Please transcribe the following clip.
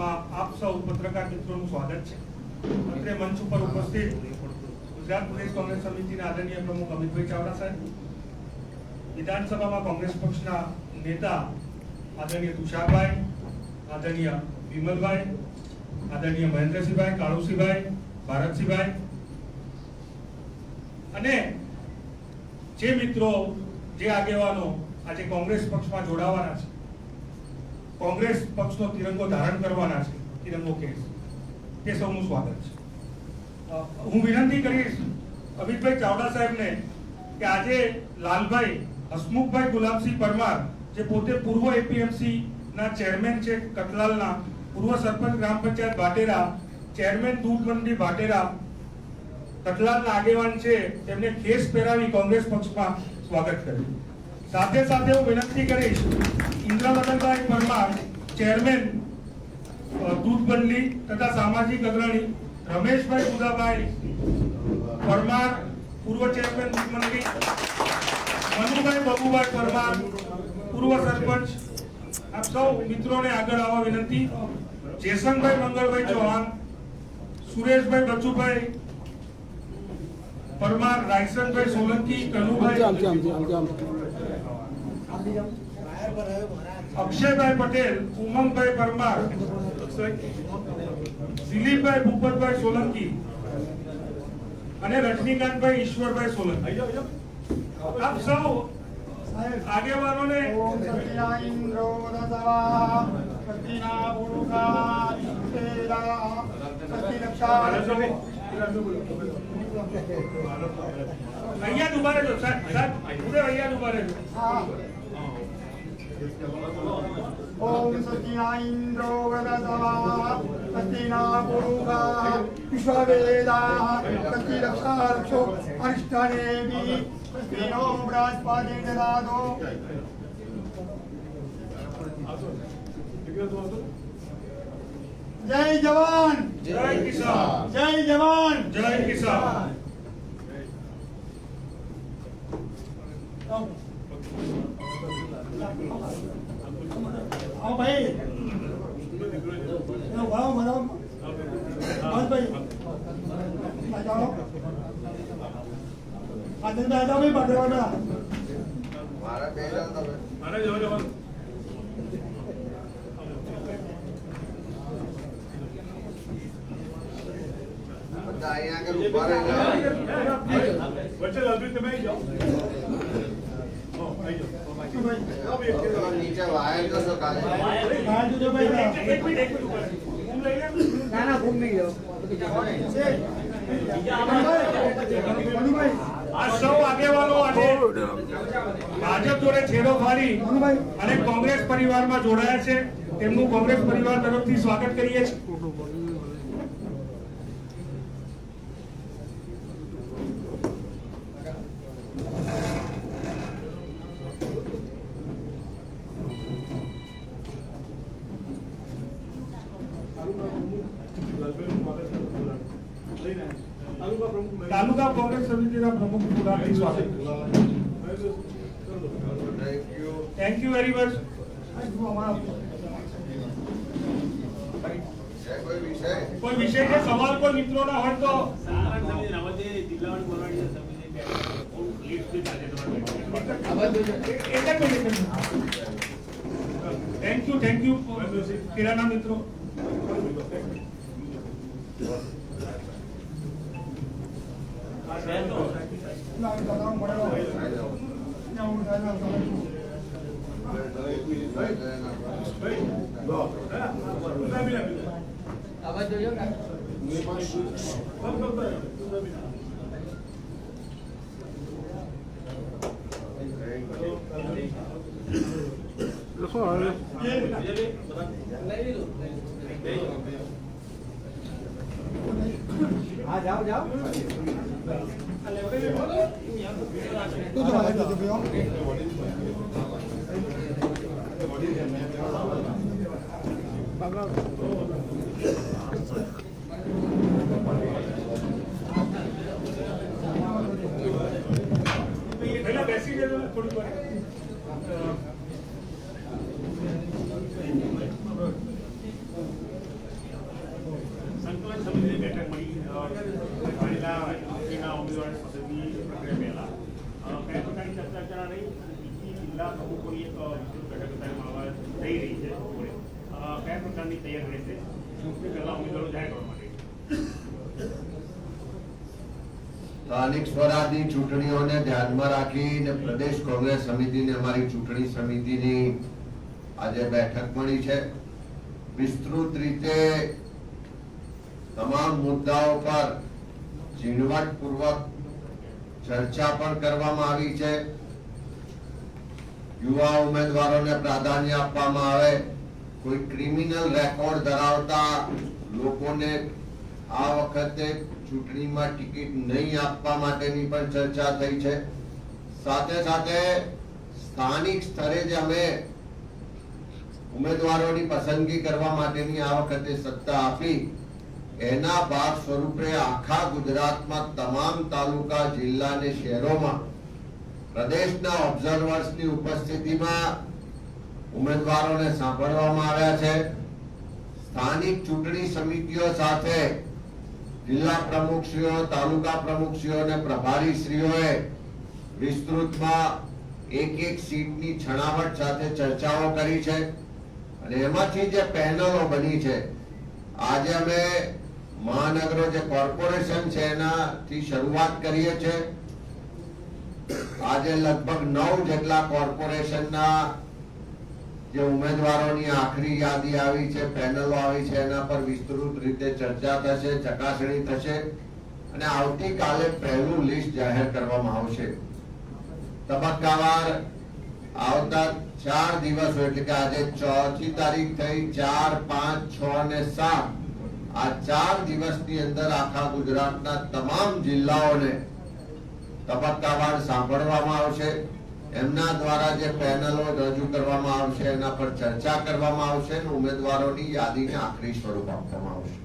આપ સૌ પત્રકાર મિત્રોનું સ્વાગત છે. અત્રે મંચ ઉપર ઉપસ્થિત ગુજરાત પ્રદેશ કોંગ્રેસ સમિતિના આદરણીય પ્રમુખ અમિતભાઈ ચાવડા સાહેબ, વિધાનસભામાં કોંગ્રેસ પક્ષના નેતા આદરણીય તુષારભાઈ, આદરણીય વિમલભાઈ, આદરણીય મહેન્દ્રસિંહભાઈ, કાળુસિંહભાઈ, ભારતસિંહભાઈ અને જે મિત્રો, જે આગેવાનો આજે કોંગ્રેસ પક્ષમાં જોડાવાના છે, કોંગ્રેસ પક્ષનો તિરંગો ધારણ કરવાના છે, તિરંગો કેસ, તે સૌનું સ્વાગત છે. હું વિનંતી કરીશ અમિતભાઈ ચાવડા સાહેબને કે આજે લાલભાઈ હસમુખભાઈ ગુલાબસિંહ પરમાર, જે પોતે પૂર્વ એપીએમસી ના ચેરમેન છે, કતલાલના પૂર્વ સરપંચ ગ્રામ પંચાયત ભાટેરા, ચેરમેન દૂધ મંડી ભાટેરા, કતલાલના આગેવાન છે, તેમને ખેસ પહેરાવી કોંગ્રેસ પક્ષમાં સ્વાગત કર્યું. સાથે સાથે હું વિનંતી કરીશ ઇન્દ્રવદનભાઈ પરમાર, ચેરમેન દૂધ મંડી તથા સામાજિક અગ્રણી, રમેશભાઈ બુદાભાઈ પરમાર, પૂર્વ ચેરમેન દૂધ મંડી, મનુભાઈ બબુભાઈ પરમાર, પૂર્વ સરપંચ, આપ સૌ મિત્રોને આગળ આવવા વિનંતી. જેસંગભાઈ મંગળભાઈ ચૌહાણ, સુરેશભાઈ બચુભાઈ પરમાર, રાયસનભાઈ સોલંકી, કનુભાઈ, અક્ષયભાઈ પટેલ, ઉમંગભાઈ પરમાર, દિલીપભાઈ ભૂપતભાઈ સોલંકી અને રજનીકાંતભાઈ ઈશ્વરભાઈ સોલંકી. આપ સૌ આગેવાનોને અહીંયા ઉભા રહેજો સાહેબ, અહીંયા ઉભા રહેજો. ओम सत्या इंद्रो वरदवा सत्या पुरुषा विश्ववेदा सत्य रक्षा रक्षो अरिष्टनेमि सत्यो बृहस्पति ददातो. जय जवान જય કિસાન, जय जवान જય કિસાન. आओ भाई, वाह मैडम, बस भाई, आ जाओ, आदिल भाई आ जाओ भाई, बाटे वाला, मारा बेला तो મારે જવાનું. બધા અહીંયા આગળ ઉભા રહેજો. વચ્ચે લાલભાઈ તમે આવી જાઓ. નીચે વાયર કરશો કાલે. बाहर जो भाई, એક મિનિટ ઉભા રહો. ઘૂમ લઈ લે. ना ना घूम नहीं जाओ, मनु भाई, આ સૌ આગેવાનો આજે ભાજપ જોડે છેડો ફાડી અને કોંગ્રેસ પરિવારમાં જોડાયા છે, તેમનું કોંગ્રેસ પરિવાર તરફથી સ્વાગત કરીએ છીએ. તાલુકા કોંગ્રેસ સમિતિના પ્રમુખ પુરાણથી સ્વાગત. Thank you. Thank you very much. જય કોઈ વિષય કોઈ વિષય છે, સવાલ કોઈ મિત્રોના હોય તો થેન્ક યુ કિરાના મિત્રો. हाँ जाओ जाओ, तू तो बाहर दे दो बाबा. પહેલા બેસી જજો થોડીક વાર. બેઠક મળી પાણીના યુપીના ઉમેદવાર પસંદગી પ્રક્રિયા પહેલા કયા પ્રકારની ચર્ચા વિચારણા રહી? બીજી જિલ્લા પ્રમુખોની એક વિસ્તૃત બેઠક અત્યારે મળવા થઈ રહી છે બપોરે. કયા પ્રકારની તૈયારી રહેશે ચૂંટણી પહેલા ઉમેદવારો જાહેર કરવા માટે? સ્થાનિક સ્વરાજની ચૂંટણીઓને ધ્યાનમાં રાખીને પ્રદેશ કોંગ્રેસ સમિતિને અમારી ચૂંટણી સમિતિની આજે બેઠક મળી છે. વિસ્તૃત રીતે તમામ મુદ્દાઓ પર ઝીણવટપૂર્વક ચર્ચા પણ કરવામાં આવી છે. યુવા ઉમેદવારોને પ્રાધાન્ય આપવામાં આવે, કોઈ ક્રિમિનલ રેકોર્ડ ધરાવતા લોકોને આ વખતે ચૂંટણીમાં ટિકિટ નહીં આપવા માટેની પણ ચર્ચા થઈ છે. સાથે સાથે સ્થાનિક સ્તરે જે અમે ઉમેદવારોની પસંદગી કરવા માટેની આ વખતે સત્તા આપી, એના ભાગ સ્વરૂપે આખા ગુજરાતમાં તમામ તાલુકા, જિલ્લા અને શહેરોમાં પ્રદેશના ઓબ્ઝર્વર્સની ઉપસ્થિતિમાં ઉમેદવારોને સાંભળવામાં આવ્યા છે. સ્થાનિક ચૂંટણી સમિતિઓ સાથે જિલ્લા પ્રમુખશ્રીઓ, તાલુકા પ્રમુખશ્રીઓ અને પ્રભારીશ્રીઓએ વિસ્તૃતમાં એક સીટની છણાવટ સાથે ચર્ચાઓ કરી છે અને એમાંથી જે પેનલો બની છે, આજે અમે મહાનગરો જે કોર્પોરેશન છે એનાથી શરૂઆત કરીએ છીએ. આજે લગભગ 9 જેટલા કોર્પોરેશનના જે ઉમેદવારોની આખરી યાદી આવી છે, પેનલો આવી છે, એના પર વિસ્તૃત રીતે ચર્ચા થશે, ચકાસણી થશે અને આવતીકાલે પહેલું લિસ્ટ જાહેર કરવામાં આવશે. તબક્કાવાર આવતા 4 દિવસો એટલે કે આજે 4મી તારીખ થઈ, 4, 5, 6 અને 7 આ 4 દિવસની અંદર આખા ગુજરાતના તમામ જિલ્લાઓને તબક્કાવાર સાંભળવામાં આવશે. એમના દ્વારા જે પેનલો રજૂ કરવામાં આવશે એના પર ચર્ચા કરવામાં આવશે અને ઉમેદવારોની યાદીને આખરી સ્વરૂપ આપવામાં આવશે.